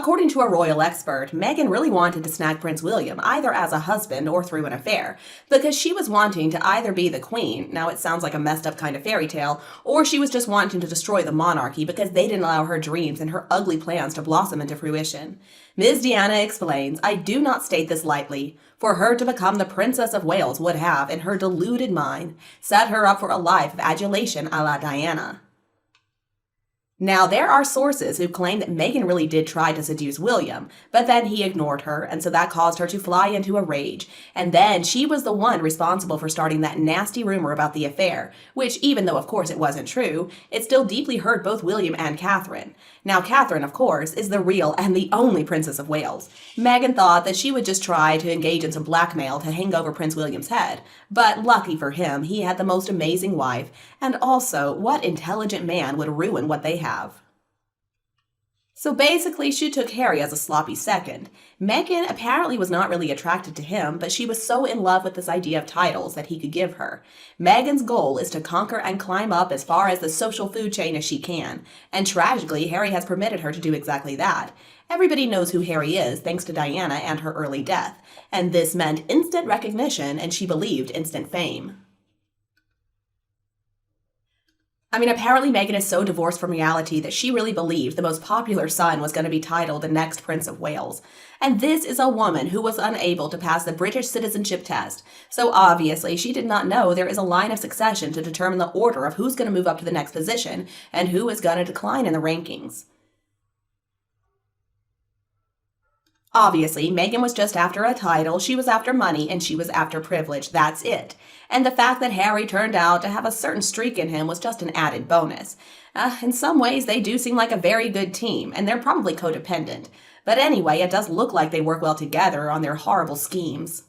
According to a royal expert, Meghan really wanted to snag Prince William either as a husband or through an affair, because she was wanting to either be the queen, now it sounds like a messed up kind of fairy tale, or she was just wanting to destroy the monarchy because they didn't allow her dreams and her ugly plans to blossom into fruition. Ms. Diana explains, "I do not state this lightly. For her to become the Princess of Wales would have, in her deluded mind, set her up for a life of adulation a la Diana." Now, there are sources who claim that Meghan really did try to seduce William, but then he ignored her, and so that caused her to fly into a rage. And then she was the one responsible for starting that nasty rumor about the affair, which, even though of course it wasn't true, it still deeply hurt both William and Catherine. Now, Catherine, of course, is the real and the only Princess of Wales. Meghan thought that she would just try to engage in some blackmail to hang over Prince William's head, but lucky for him, he had the most amazing wife, and also, what intelligent man would ruin what they have? So basically, she took Harry as a sloppy second. Meghan apparently was not really attracted to him, but she was so in love with this idea of titles that he could give her. Meghan's goal is to conquer and climb up as far as the social food chain as she can, and tragically, Harry has permitted her to do exactly that. Everybody knows who Harry is, thanks to Diana and her early death, and this meant instant recognition, and she believed instant fame. Apparently Meghan is so divorced from reality that she really believed the most popular son was going to be titled the next Prince of Wales. And this is a woman who was unable to pass the British citizenship test, so obviously she did not know there is a line of succession to determine the order of who's going to move up to the next position and who is going to decline in the rankings. Obviously, Meghan was just after a title, she was after money, and she was after privilege. That's it. And the fact that Harry turned out to have a certain streak in him was just an added bonus. In some ways, they do seem like a very good team, and they're probably codependent. But anyway, it does look like they work well together on their horrible schemes.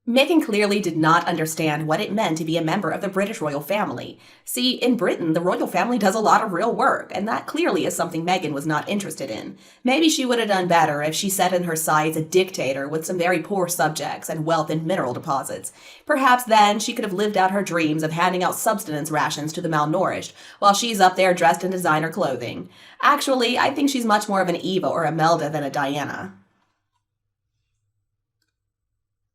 Meghan clearly did not understand what it meant to be a member of the British royal family. See, in Britain, the royal family does a lot of real work, and that clearly is something Meghan was not interested in. Maybe she would have done better if she set in her sights a dictator with some very poor subjects and wealth in mineral deposits. Perhaps then she could have lived out her dreams of handing out subsistence rations to the malnourished, while she's up there dressed in designer clothing. Actually, I think she's much more of an Eva or a Melda than a Diana.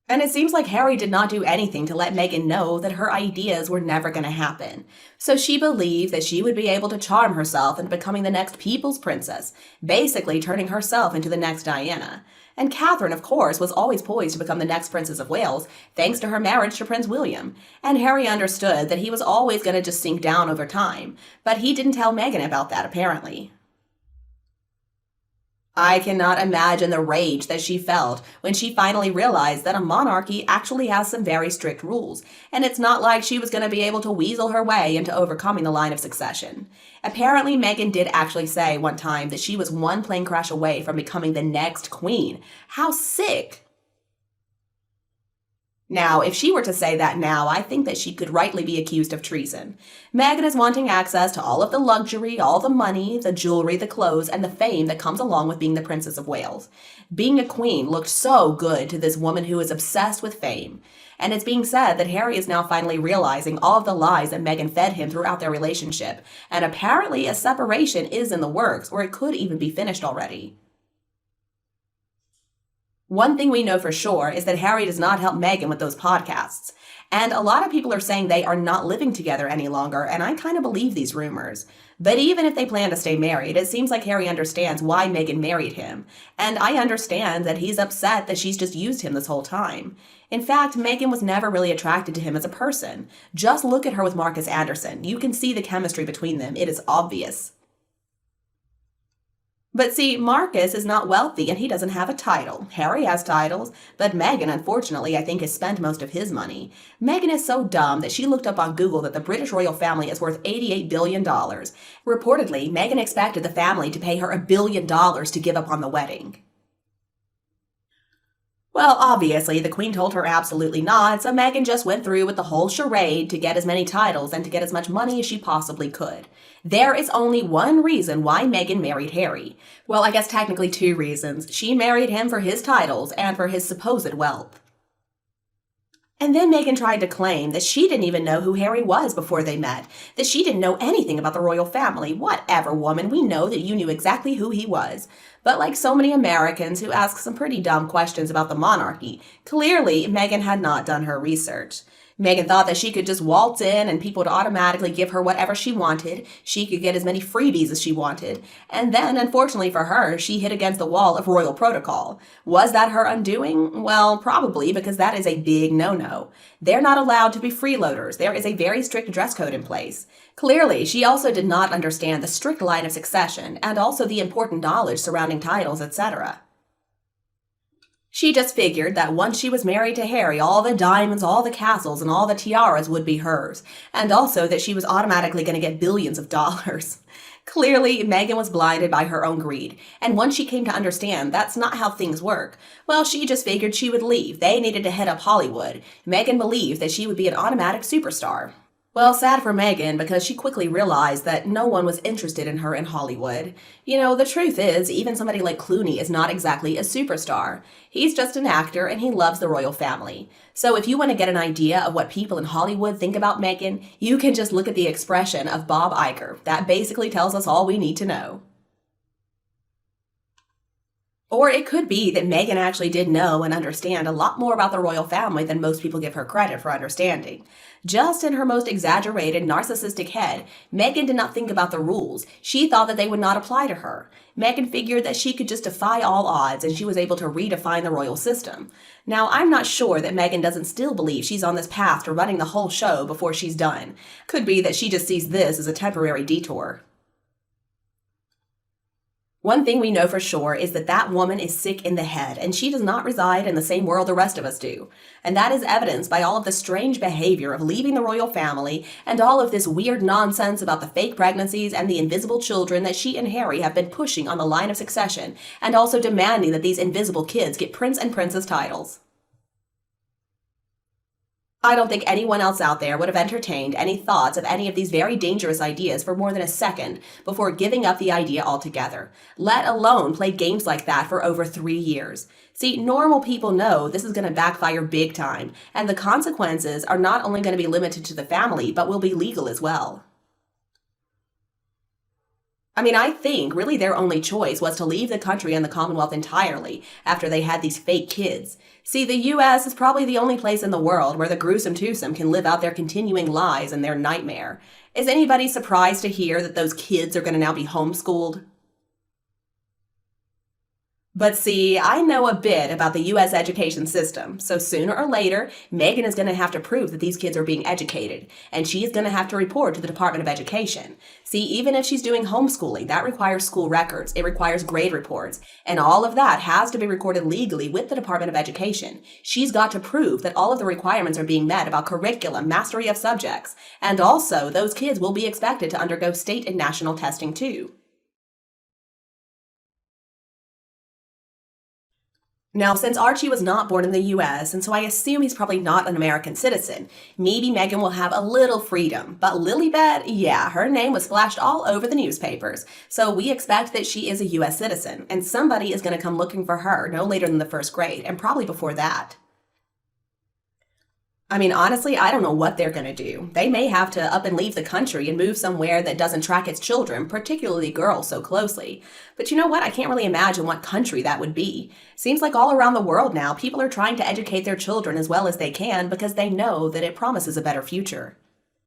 And it seems like Harry did not do anything to let Meghan know that her ideas were never going to happen. So she believed that she would be able to charm herself into becoming the next people's princess, basically turning herself into the next Diana. And Catherine, of course, was always poised to become the next Princess of Wales, thanks to her marriage to Prince William. And Harry understood that he was always going to just sink down over time, but he didn't tell Meghan about that, apparently. I cannot imagine the rage that she felt when she finally realized that a monarchy actually has some very strict rules, and it's not like she was going to be able to weasel her way into overcoming the line of succession. Apparently, Meghan did actually say one time that she was one plane crash away from becoming the next queen. How sick! Now, if she were to say that now, I think that she could rightly be accused of treason. Meghan is wanting access to all of the luxury, all the money, the jewelry, the clothes, and the fame that comes along with being the Princess of Wales. Being a queen looked so good to this woman who is obsessed with fame. And it's being said that Harry is now finally realizing all of the lies that Meghan fed him throughout their relationship. And apparently a separation is in the works, or it could even be finished already. One thing we know for sure is that Harry does not help Meghan with those podcasts. And a lot of people are saying they are not living together any longer, and I kind of believe these rumors. But even if they plan to stay married, it seems like Harry understands why Meghan married him. And I understand that he's upset that she's just used him this whole time. In fact, Meghan was never really attracted to him as a person. Just look at her with Marcus Anderson. You can see the chemistry between them. It is obvious. But see, Marcus is not wealthy and he doesn't have a title. Harry has titles, but Meghan, unfortunately, I think has spent most of his money. Meghan is so dumb that she looked up on Google that the British royal family is worth $88 billion. Reportedly, Meghan expected the family to pay her $1 billion to give up on the wedding. Well, obviously, the Queen told her absolutely not, so Meghan just went through with the whole charade to get as many titles and to get as much money as she possibly could. There is only one reason why Meghan married Harry. Well, I guess technically two reasons. She married him for his titles and for his supposed wealth. And then Meghan tried to claim that she didn't even know who Harry was before they met, that she didn't know anything about the royal family. Whatever, woman, we know that you knew exactly who he was. But like so many Americans who ask some pretty dumb questions about the monarchy, clearly Meghan had not done her research. Meghan thought that she could just waltz in and people would automatically give her whatever she wanted. She could get as many freebies as she wanted. And then, unfortunately for her, she hit against the wall of royal protocol. Was that her undoing? Well, probably, because that is a big no-no. They're not allowed to be freeloaders. There is a very strict dress code in place. Clearly, she also did not understand the strict line of succession and also the important knowledge surrounding titles, etc. She just figured that once she was married to Harry, all the diamonds, all the castles, and all the tiaras would be hers, and also that she was automatically going to get billions of dollars. Clearly, Meghan was blinded by her own greed, and once she came to understand that's not how things work, well, she just figured she would leave. They needed to head up Hollywood. Meghan believed that she would be an automatic superstar. Well, sad for Meghan because she quickly realized that no one was interested in her in Hollywood. You know, the truth is, even somebody like Clooney is not exactly a superstar. He's just an actor and he loves the royal family. So if you want to get an idea of what people in Hollywood think about Meghan, you can just look at the expression of Bob Iger. That basically tells us all we need to know. Or it could be that Meghan actually did know and understand a lot more about the royal family than most people give her credit for understanding. Just in her most exaggerated, narcissistic head, Meghan did not think about the rules. She thought that they would not apply to her. Meghan figured that she could just defy all odds and she was able to redefine the royal system. Now, I'm not sure that Meghan doesn't still believe she's on this path to running the whole show before she's done. Could be that she just sees this as a temporary detour. One thing we know for sure is that that woman is sick in the head, and she does not reside in the same world the rest of us do. And that is evidenced by all of the strange behavior of leaving the royal family and all of this weird nonsense about the fake pregnancies and the invisible children that she and Harry have been pushing on the line of succession, and also demanding that these invisible kids get prince and princess titles. I don't think anyone else out there would have entertained any thoughts of any of these very dangerous ideas for more than a second before giving up the idea altogether, let alone play games like that for over 3 years. See, normal people know this is going to backfire big time, and the consequences are not only going to be limited to the family, but will be legal as well. I think really their only choice was to leave the country and the Commonwealth entirely after they had these fake kids. See, the US is probably the only place in the world where the gruesome twosome can live out their continuing lies and their nightmare. Is anybody surprised to hear that those kids are going to now be homeschooled? But see, I know a bit about the US education system, so sooner or later, Meghan is going to have to prove that these kids are being educated, and she's going to have to report to the Department of Education. See, even if she's doing homeschooling, that requires school records, it requires grade reports, and all of that has to be recorded legally with the Department of Education. She's got to prove that all of the requirements are being met about curriculum, mastery of subjects, and also those kids will be expected to undergo state and national testing too. Now, since Archie was not born in the US, and so I assume he's probably not an American citizen, maybe Meghan will have a little freedom. But Lilibet, yeah, her name was splashed all over the newspapers. So we expect that she is a US citizen, and somebody is going to come looking for her no later than the first grade, and probably before that. Honestly, I don't know what they're going to do. They may have to up and leave the country and move somewhere that doesn't track its children, particularly girls, so closely. But you know what? I can't really imagine what country that would be. Seems like all around the world now, people are trying to educate their children as well as they can because they know that it promises a better future.